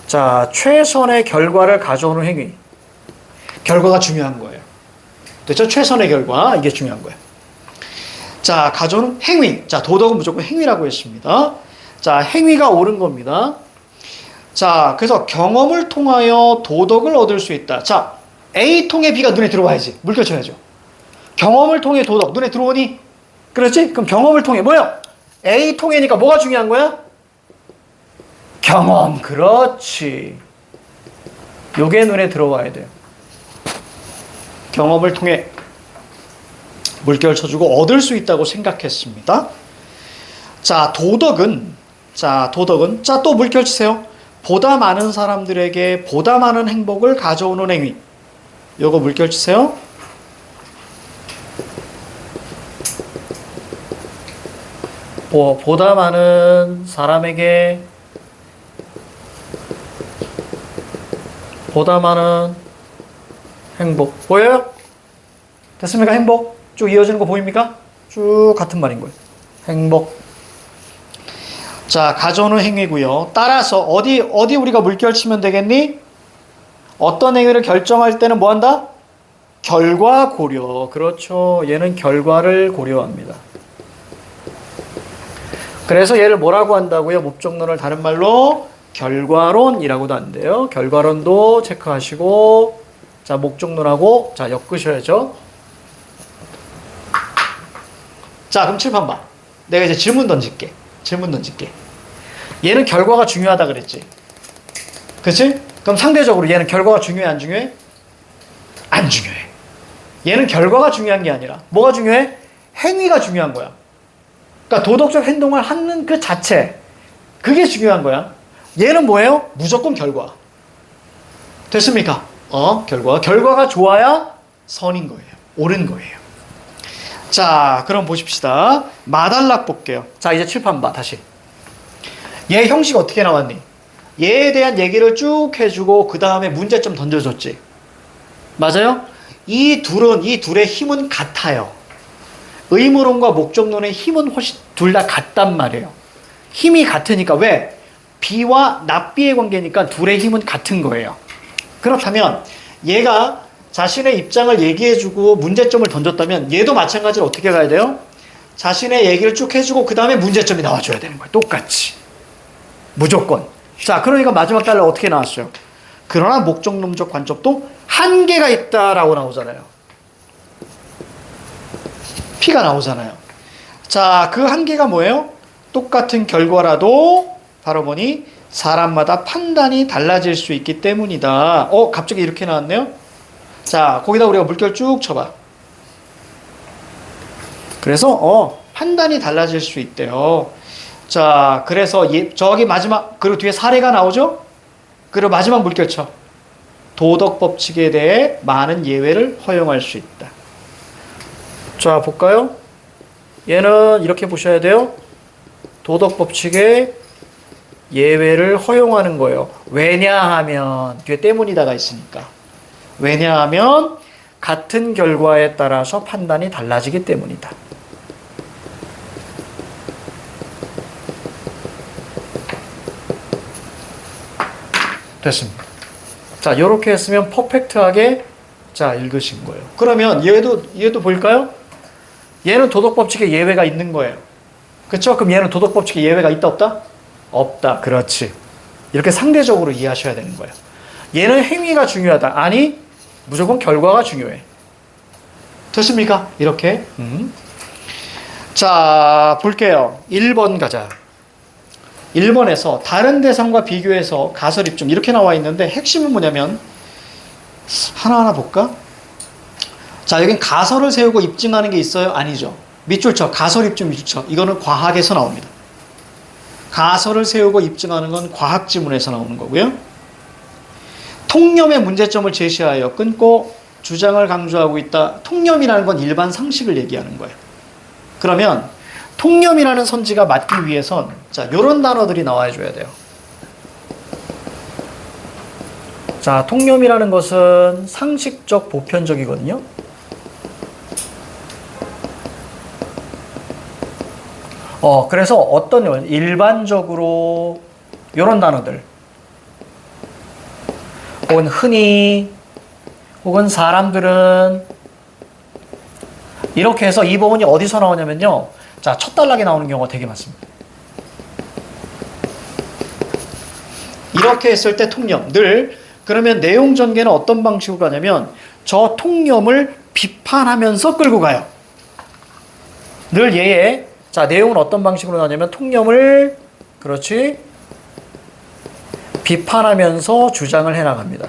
자, 최선의 결과를 가져오는 행위. 결과가 중요한 거예요. 됐죠? 최선의 결과. 이게 중요한 거예요. 자, 가져오는 행위. 자, 도덕은 무조건 행위라고 했습니다. 자, 행위가 옳은 겁니다. 자, 그래서 경험을 통하여 도덕을 얻을 수 있다. 자, A 통해 B가 눈에 들어와야지. 물결 쳐야죠. 경험을 통해 도덕. 눈에 들어오니? 그렇지? 그럼 경험을 통해 뭐야? A 통해니까 뭐가 중요한 거야? 경험. 그렇지. 요게 눈에 들어와야 돼요. 경험을 통해 물결 쳐주고 얻을 수 있다고 생각했습니다. 자, 도덕은 자, 또 물결 치세요. 보다 많은 사람들에게 보다 많은 행복을 가져오는 행위. 요거 물결 치세요. 보다 많은 사람에게 보다 많은 행복. 보여요? 됐습니까? 행복. 쭉 이어지는 거 보입니까? 쭉 같은 말인 거예요. 행복. 자, 가져오는 행위고요. 따라서 어디 우리가 물결 치면 되겠니? 어떤 행위를 결정할 때는 뭐 한다? 결과 고려. 그렇죠. 얘는 결과를 고려합니다. 그래서 얘를 뭐라고 한다고요? 목적론을 다른 말로 결과론이라고도 한대요. 결과론도 체크하시고, 자, 목적론하고, 자, 엮으셔야죠. 자, 그럼 칠판 봐. 내가 이제 질문 던질게. 얘는 결과가 중요하다 그랬지. 그치? 그럼 상대적으로 얘는 결과가 중요해, 안 중요해? 안 중요해. 얘는 결과가 중요한 게 아니라 뭐가 중요해? 행위가 중요한 거야. 그러니까 도덕적 행동을 하는 그 자체, 그게 중요한 거야. 얘는 뭐예요? 무조건 결과. 됐습니까? 결과가 좋아야 선인 거예요. 옳은 거예요. 자, 그럼 보십시다. 마달락 볼게요. 자, 이제 칠판 봐, 다시. 얘 형식 어떻게 나왔니? 얘에 대한 얘기를 쭉 해주고 그 다음에 문제점 던져줬지. 맞아요? 이 둘의 힘은 같아요. 의무론과 목적론의 힘은 훨씬 둘 다 같단 말이에요. 힘이 같으니까 왜? B와 납비의 관계니까 둘의 힘은 같은 거예요. 그렇다면 얘가 자신의 입장을 얘기해주고 문제점을 던졌다면 얘도 마찬가지로 어떻게 가야 돼요? 자신의 얘기를 쭉 해주고 그 다음에 문제점이 나와줘야 되는 거예요. 똑같이. 무조건. 자, 그러니까 마지막 달러 어떻게 나왔어요? 그러나 목적론적 관점도 한계가 있다라고 나오잖아요. P가 나오잖아요. 자, 그 한계가 뭐예요? 똑같은 결과라도 바로 뭐니? 사람마다 판단이 달라질 수 있기 때문이다. 갑자기 이렇게 나왔네요. 자, 거기다 우리가 물결 쭉 쳐봐. 그래서 판단이 달라질 수 있대요. 자, 그래서 저기 마지막, 그리고 뒤에 사례가 나오죠? 그리고 마지막 물결 쳐. 도덕 법칙에 대해 많은 예외를 허용할 수 있다. 자, 볼까요? 얘는 이렇게 보셔야 돼요. 도덕 법칙에 예외를 허용하는 거예요. 왜냐하면, 뒤에 때문이다가 있으니까. 왜냐하면 같은 결과에 따라서 판단이 달라지기 때문이다. 됐습니다. 자, 이렇게 했으면 퍼펙트하게 자, 읽으신 거예요. 그러면 얘도 볼까요? 얘는 도덕법칙에 예외가 있는 거예요. 그렇죠? 그럼 얘는 도덕법칙에 예외가 있다 없다? 없다. 그렇지. 이렇게 상대적으로 이해하셔야 되는 거예요. 얘는 행위가 중요하다. 아니, 무조건 결과가 중요해. 됐습니까? 이렇게. 자, 볼게요. 1번 가자. 1번에서 다른 대상과 비교해서 가설 입증 이렇게 나와 있는데 핵심은 뭐냐면 하나하나 볼까? 자, 여긴 가설을 세우고 입증하는 게 있어요? 아니죠. 밑줄 쳐. 가설 입증 밑줄 쳐. 이거는 과학에서 나옵니다. 가설을 세우고 입증하는 건 과학 지문에서 나오는 거고요. 통념의 문제점을 제시하여 끊고 주장을 강조하고 있다. 통념이라는 건 일반 상식을 얘기하는 거예요. 그러면 통념이라는 선지가 맞기 위해선 자, 요런 단어들이 나와 줘야 돼요. 자, 통념이라는 것은 상식적 보편적이거든요. 그래서 어떤 일반적으로 요런 단어들 혹은 흔히 혹은 사람들은 이렇게 해서 이 부분이 어디서 나오냐면요. 자, 첫 단락에 나오는 경우가 되게 많습니다. 이렇게 했을 때 통념 늘 그러면 내용 전개는 어떤 방식으로 가냐면 저 통념을 비판하면서 끌고 가요. 늘 얘의 자, 내용은 어떤 방식으로 나냐면 통념을 그렇지 비판하면서 주장을 해나갑니다.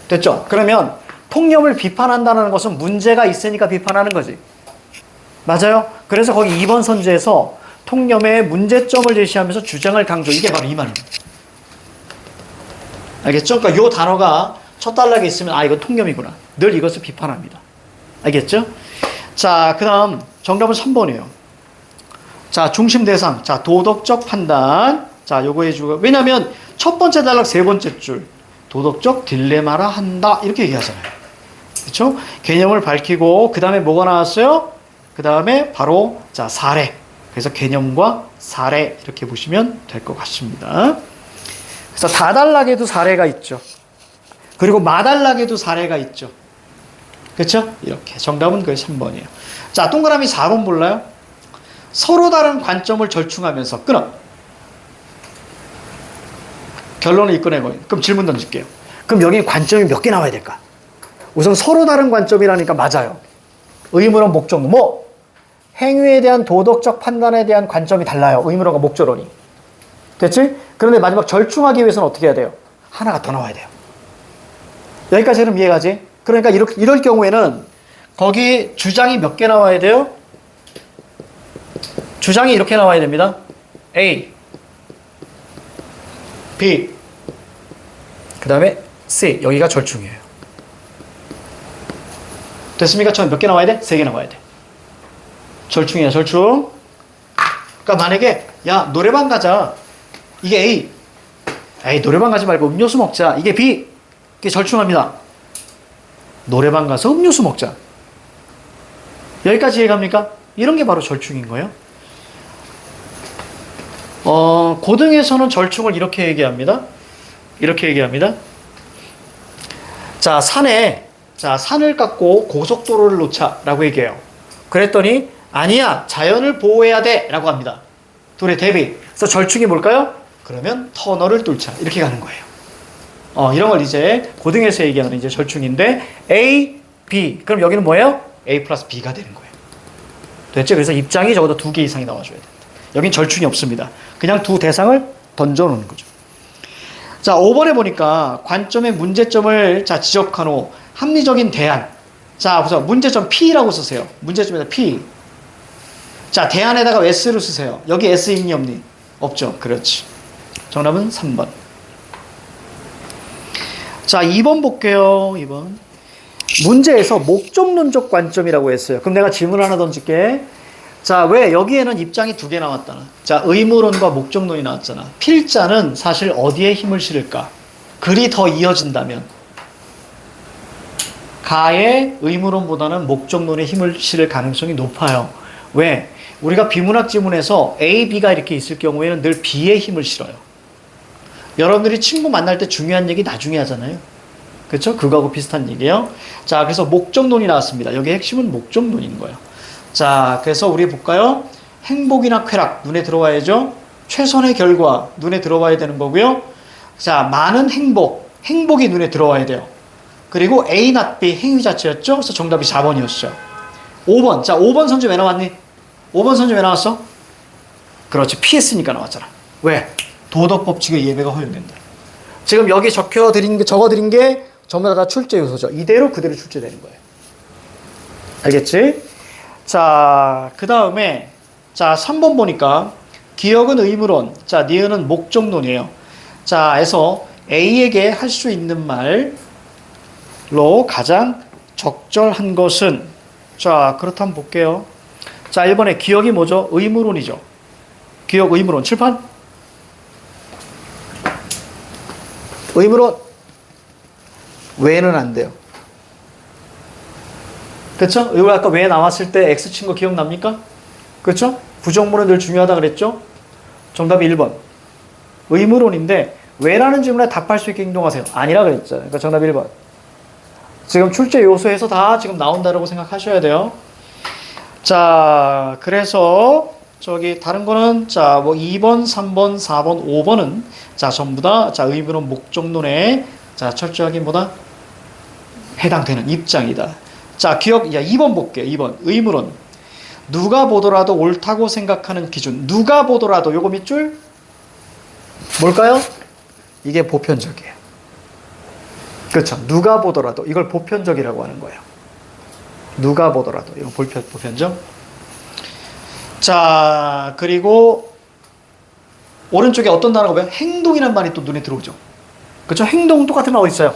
됐죠? 그러면 통념을 비판한다는 것은 문제가 있으니까 비판하는 거지. 맞아요? 그래서 거기 2번 선지에서 통념의 문제점을 제시하면서 주장을 강조. 이게 바로 이 말입니다. 알겠죠? 그러니까 이 단어가 첫 단락에 있으면 아, 이거 통념이구나. 늘 이것을 비판합니다. 알겠죠? 자, 그 다음 정답은 3번이에요. 자, 중심 대상. 자, 도덕적 판단. 자, 요거 해주고. 왜냐면 첫 번째 단락 세 번째 줄. 도덕적 딜레마라 한다. 이렇게 얘기하잖아요. 그렇죠? 개념을 밝히고 그 다음에 뭐가 나왔어요? 그 다음에 바로 자, 사례. 그래서 개념과 사례 이렇게 보시면 될 것 같습니다. 그래서 다단락에도 사례가 있죠. 그리고 마단락에도 사례가 있죠. 그렇죠? 이렇게 정답은 그 3번이에요. 자, 동그라미 4번 볼래요? 서로 다른 관점을 절충하면서 끊어. 결론을 이끌어내고. 그럼 질문 던질게요. 그럼 여기 관점이 몇 개 나와야 될까? 우선 서로 다른 관점이라니까 맞아요. 의무론, 목적론. 뭐 행위에 대한 도덕적 판단에 대한 관점이 달라요. 의무론과 목적론이. 됐지? 그런데 마지막 절충하기 위해서는 어떻게 해야 돼요? 하나가 더 나와야 돼요. 여기까지 그럼 이해가지? 그러니까 이럴 경우에는 거기 주장이 몇 개 나와야 돼요? 주장이 이렇게 나와야 됩니다. A, B, 그 다음에 C. 여기가 절충이에요. 됐습니까? 처음 몇 개 나와야 돼? 3개 나와야 돼. 절충이야, 절충. 그러니까 만약에 야, 노래방 가자. 이게 A. 에이, 노래방 가지 말고 음료수 먹자. 이게 B. 이게 절충합니다. 노래방 가서 음료수 먹자. 여기까지 이해갑니까? 이런 게 바로 절충인 거예요. 고등에서는 절충을 이렇게 얘기합니다. 이렇게 얘기합니다. 자, 산을 깎고 고속도로를 놓자라고 얘기해요. 그랬더니 아니야, 자연을 보호해야 돼라고 합니다. 둘의 대비. 그래서 절충이 뭘까요? 그러면 터널을 뚫자 이렇게 가는 거예요. 이런 걸 이제 고등에서 얘기하는 이제 절충인데 A, B. 그럼 여기는 뭐예요? A 플러스 B가 되는 거예요. 됐죠? 그래서 입장이 적어도 2개 이상이 나와줘야 됩니다. 여긴 절충이 없습니다. 그냥 두 대상을 던져놓는 거죠. 자, 5번에 보니까 관점의 문제점을 자, 지적한 후 합리적인 대안. 자, 우선 문제점 P라고 쓰세요. 문제점에다 P. 자, 대안에다가 S를 쓰세요. 여기 S 있니 없니? 없죠. 그렇지. 정답은 3번. 자, 2번 볼게요. 2번. 문제에서 목적론적 관점이라고 했어요. 그럼 내가 질문 하나 던질게. 자, 왜 여기에는 입장이 2개 나왔다나? 자, 의무론과 목적론이 나왔잖아. 필자는 사실 어디에 힘을 실을까? 글이 더 이어진다면 가의 의무론보다는 목적론에 힘을 실을 가능성이 높아요. 왜? 우리가 비문학 지문에서 A, B가 이렇게 있을 경우에는 늘 B에 힘을 실어요. 여러분들이 친구 만날 때 중요한 얘기 나중에 하잖아요. 그렇죠? 그거하고 비슷한 얘기예요. 자, 그래서 목적론이 나왔습니다. 여기 핵심은 목적론인 거예요. 자, 그래서 우리 볼까요? 행복이나 쾌락 눈에 들어와야죠. 최선의 결과 눈에 들어와야 되는 거고요. 자, 많은 행복이 눈에 들어와야 돼요. 그리고 A, not B 행위 자체였죠. 그래서 정답이 4번이었죠. 5번. 자, 5번 선지 왜 나왔니? 5번 선지 왜 나왔어? 그렇지. PS니까 나왔잖아. 왜? 도덕 법칙의 예배가 허용된다. 지금 여기 적어드린 게 전부 다 출제 요소죠. 이대로 그대로 출제되는 거예요. 알겠지? 자, 그 다음에 자, 3번 보니까 기억은 의무론, 자, 니은은 목적론이에요. 자, 해서 A에게 할 수 있는 말, 가장 적절한 것은, 자, 그렇다면 볼게요. 자, 1번에 기억이 뭐죠? 의무론이죠. 기억 의무론. 칠판? 의무론. 왜는 안 돼요. 그쵸? 이거 아까 왜 나왔을 때 X 친 거 기억납니까? 그쵸? 부정문은 늘 중요하다 그랬죠? 정답이 1번. 의무론인데, 왜라는 질문에 답할 수 있게 행동하세요. 아니라 그랬죠. 그러니까 정답 1번. 지금 출제 요소에서 다 지금 나온다라고 생각하셔야 돼요. 자, 그래서 저기 다른 거는 자, 뭐 2번, 3번, 4번, 5번은 자, 전부 다 자, 의무론 목적론에 자, 철저하게 뭐다? 해당되는 입장이다. 자, 기억, 야, 2번 볼게요. 2번. 의무론. 누가 보더라도 옳다고 생각하는 기준. 누가 보더라도 요거 밑줄 뭘까요? 이게 보편적이에요. 그렇죠. 누가 보더라도 이걸 보편적이라고 하는 거예요. 누가 보더라도 이거 보편적. 자, 그리고 오른쪽에 어떤 단어가 보면 행동이란 말이 또 눈에 들어오죠. 그렇죠? 행동 똑같은 말 어디 있어요?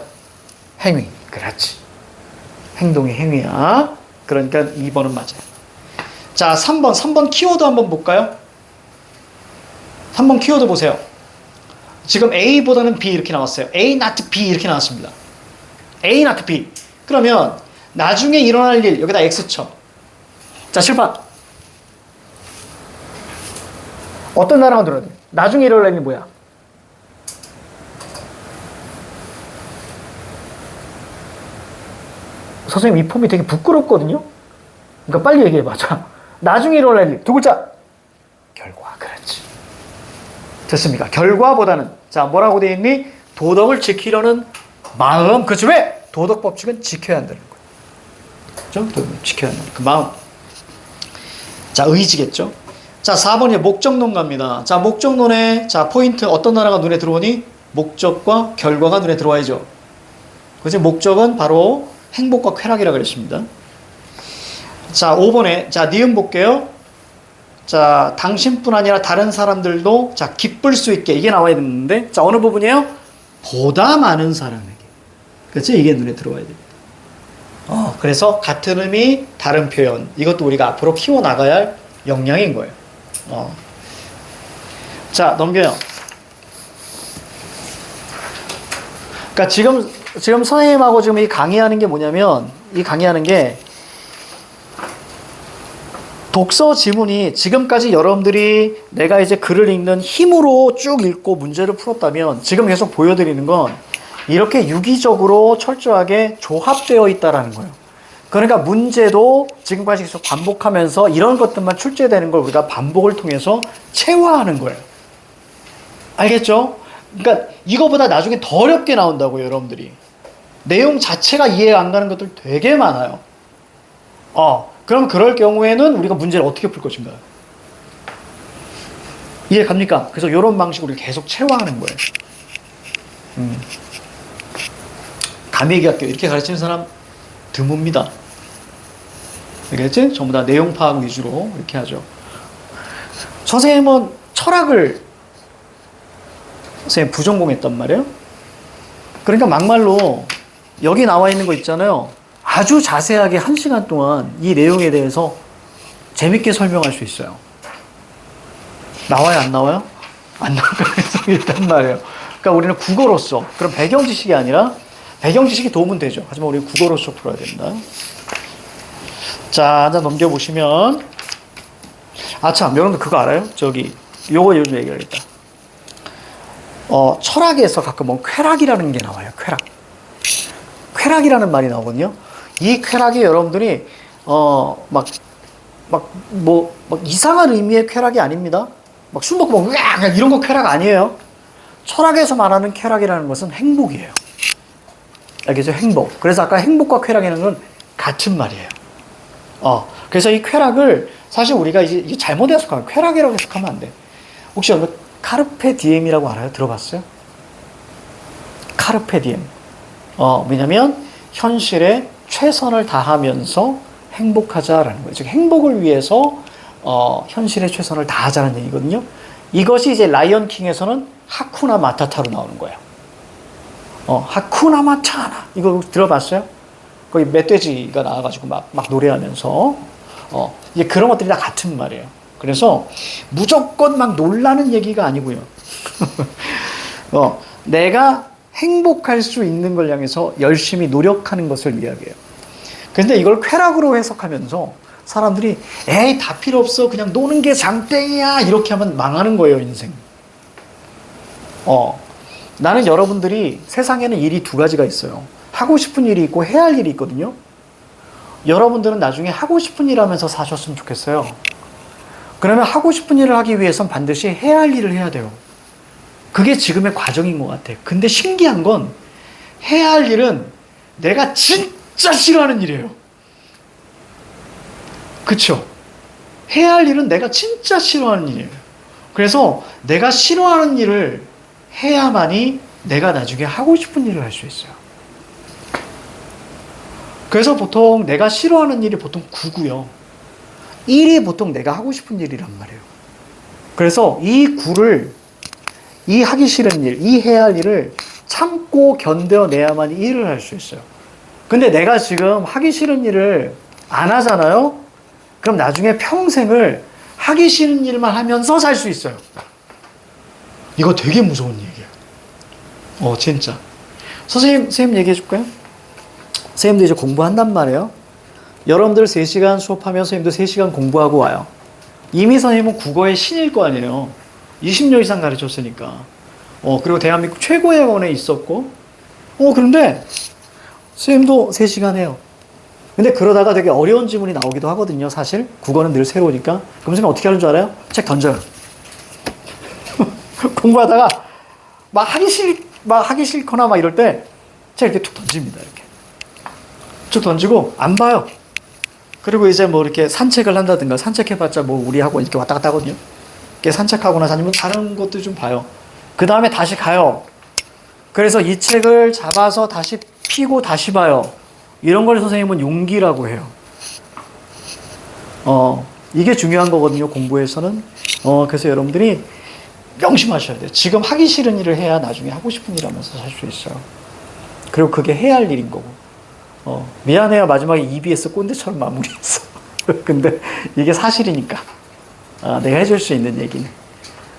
행위. 그렇지. 행동이 행위야. 그러니까 2번은 맞아요. 자, 3번 키워드 한번 볼까요? 3번 키워드 보세요. 지금 A보다는 B 이렇게 나왔어요. A not B 이렇게 나왔습니다. A not B. 그러면 나중에 일어날 일 여기다 X 쳐. 자, 칠판. 어떤 단어가 들어야 돼? 나중에 일어날 일이 뭐야? 선생님 이 폼이 되게 부끄럽거든요. 그러니까 빨리 얘기해봐. 자, 나중에 일어날 일 두 글자. 결과. 그렇지. 됐습니까? 결과보다는 자, 뭐라고 되어 있니? 도덕을 지키려는 마음. 그렇지. 왜? 도덕 법칙은 지켜야 한다는 거예요. 그렇죠? 지켜야 한다는 그 마음. 자, 의지겠죠. 자, 4번이 목적론 갑니다. 자, 목적론의 자, 포인트 어떤 단어가 눈에 들어오니? 목적과 결과가 눈에 들어와야죠. 그렇지? 목적은 바로 행복과 쾌락이라고 그랬습니다. 자, 5번에 자, 니은 볼게요. 자, 당신뿐 아니라 다른 사람들도 자, 기쁠 수 있게 이게 나와야 되는데 자, 어느 부분이에요? 보다 많은 사람에게. 그렇지? 이게 눈에 들어와야 됩니다. 그래서 같은 의미 다른 표현 이것도 우리가 앞으로 키워나가야 할 역량인 거예요. 자, 넘겨요. 그러니까 지금 선생님하고 지금 이 강의하는 게 뭐냐면 이 강의하는 게 독서 지문이 지금까지 여러분들이 내가 이제 글을 읽는 힘으로 쭉 읽고 문제를 풀었다면 지금 계속 보여드리는 건 이렇게 유기적으로 철저하게 조합되어 있다라는 거예요. 그러니까 문제도 지금까지 계속 반복하면서 이런 것들만 출제되는 걸 우리가 반복을 통해서 체화하는 거예요. 알겠죠? 그러니까 이거보다 나중에 더 어렵게 나온다고요, 여러분들이. 내용 자체가 이해 안 가는 것들 되게 많아요. 그럼 그럴 경우에는 우리가 문제를 어떻게 풀 것인가? 이해 갑니까? 그래서 이런 방식으로 계속 체화하는 거예요. 감회기학교 이렇게 가르치는 사람 드뭅니다. 알겠지? 전부 다 내용 파악 위주로 이렇게 하죠. 선생님은 철학을 선생님 부전공했단 말이에요. 그러니까 막말로 여기 나와 있는 거 있잖아요. 아주 자세하게 1시간 동안 이 내용에 대해서 재밌게 설명할 수 있어요. 나와요, 안 나와요? 안 나올 가능성이 있단 말이에요. 그러니까 우리는 국어로서, 그럼 배경 지식이 아니라 배경 지식이 도움은 되죠. 하지만 우리는 국어로서 풀어야 된다. 자, 하나 넘겨보시면 참, 여러분들 그거 알아요? 요거 요즘 얘기하겠다. 철학에서 가끔 뭐 쾌락이라는 게 나와요. 쾌락이라는 말이 나오거든요. 이 쾌락이 여러분들이 이상한 의미의 쾌락이 아닙니다. 막 술 먹고 으악 이런 거 쾌락 아니에요. 철학에서 말하는 쾌락이라는 것은 행복이에요. 알겠죠? 행복. 그래서 아까 행복과 쾌락이라는 건 같은 말이에요. 그래서 이 쾌락을 사실 우리가 이제 잘못 해석하면 쾌락이라고 해석하면 안 돼. 혹시 여러분 카르페 디엠이라고 알아요? 들어봤어요? 카르페 디엠. 왜냐면 현실에 최선을 다하면서 행복하자라는 거예요. 즉 행복을 위해서 현실에 최선을 다하자는 얘기거든요. 이것이 이제 라이언 킹에서는 하쿠나 마타타로 나오는 거예요. 하쿠나 마타나. 이거 들어봤어요? 거기 멧돼지가 나와가지고 막 노래하면서, 이게 그런 것들이 다 같은 말이에요. 그래서 무조건 막 놀라는 얘기가 아니고요. 내가 행복할 수 있는 걸 향해서 열심히 노력하는 것을 이야기해요. 근데 이걸 쾌락으로 해석하면서 사람들이 에이 다 필요 없어 그냥 노는 게 장땡이야 이렇게 하면 망하는 거예요 인생. 나는 여러분들이 세상에는 일이 두 가지가 있어요. 하고 싶은 일이 있고 해야 할 일이 있거든요. 여러분들은 나중에 하고 싶은 일 하면서 사셨으면 좋겠어요. 그러면 하고 싶은 일을 하기 위해선 반드시 해야 할 일을 해야 돼요. 그게 지금의 과정인 것 같아. 근데 신기한 건 해야 할 일은 내가 진짜 싫어하는 일이에요. 그쵸? 해야 할 일은 내가 진짜 싫어하는 일이에요. 그래서 내가 싫어하는 일을 해야만이 내가 나중에 하고 싶은 일을 할 수 있어요. 그래서 보통 내가 싫어하는 일이 보통 9고요. 1이 보통 내가 하고 싶은 일이란 말이에요. 그래서 이 9를 이 하기 싫은 일, 이 해야 할 일을 참고 견뎌내야만 일을 할 수 있어요. 근데 내가 지금 하기 싫은 일을 안 하잖아요? 그럼 나중에 평생을 하기 싫은 일만 하면서 살 수 있어요. 이거 되게 무서운 얘기예요. 진짜. 선생님 얘기해 줄까요? 선생님도 이제 공부한단 말이에요. 여러분들 3시간 수업하면 선생님도 3시간 공부하고 와요. 이미 선생님은 국어의 신일 거 아니에요. 20년 이상 가르쳤으니까. 그리고 대한민국 최고의 학원에 있었고, 그런데 선생님도 3시간 해요. 근데 그러다가 되게 어려운 지문이 나오기도 하거든요, 사실. 국어는 늘 새로우니까. 그럼 선생님 어떻게 하는 줄 알아요? 책 던져요. 공부하다가 막 하기 싫거나 막 이럴 때 책 이렇게 툭 던집니다, 이렇게. 툭 던지고 안 봐요. 그리고 이제 뭐 이렇게 산책을 한다든가 산책해봤자 뭐 우리하고 이렇게 왔다 갔다 하거든요. 이렇게 산책하고 나서 아니면 다른 것도 좀 봐요. 그 다음에 다시 가요. 그래서 이 책을 잡아서 다시 피고 다시 봐요. 이런 걸 선생님은 용기라고 해요. 이게 중요한 거거든요, 공부에서는. 그래서 여러분들이 명심하셔야 돼요. 지금 하기 싫은 일을 해야 나중에 하고 싶은 일 하면서 살 수 있어요. 그리고 그게 해야 할 일인 거고. 미안해요. 마지막에 EBS 꼰대처럼 마무리했어. 근데 이게 사실이니까. 내가 해줄 수 있는 얘기는.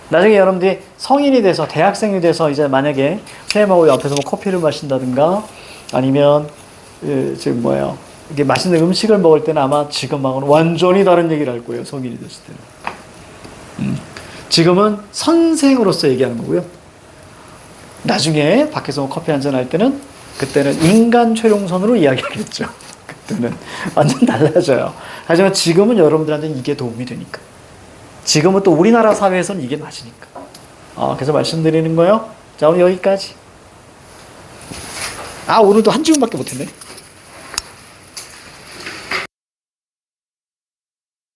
나중에 여러분들이 성인이 돼서, 대학생이 돼서 이제 만약에 선생님하고 옆에서 뭐 커피를 마신다든가 아니면, 지금 이게 맛있는 음식을 먹을 때는 아마 지금하고는 완전히 다른 얘기를 할 거예요. 성인이 됐을 때는. 지금은 선생으로서 얘기하는 거고요. 나중에 밖에서 커피 한잔 할 때는 그때는 인간 최룡선으로 이야기하겠죠. 그때는 완전 달라져요. 하지만 지금은 여러분들한테는 이게 도움이 되니까. 지금은 또 우리나라 사회에서는 이게 맞으니까. 그래서 말씀드리는 거예요. 자, 오늘 여기까지. 오늘도 한 질문밖에 못했네.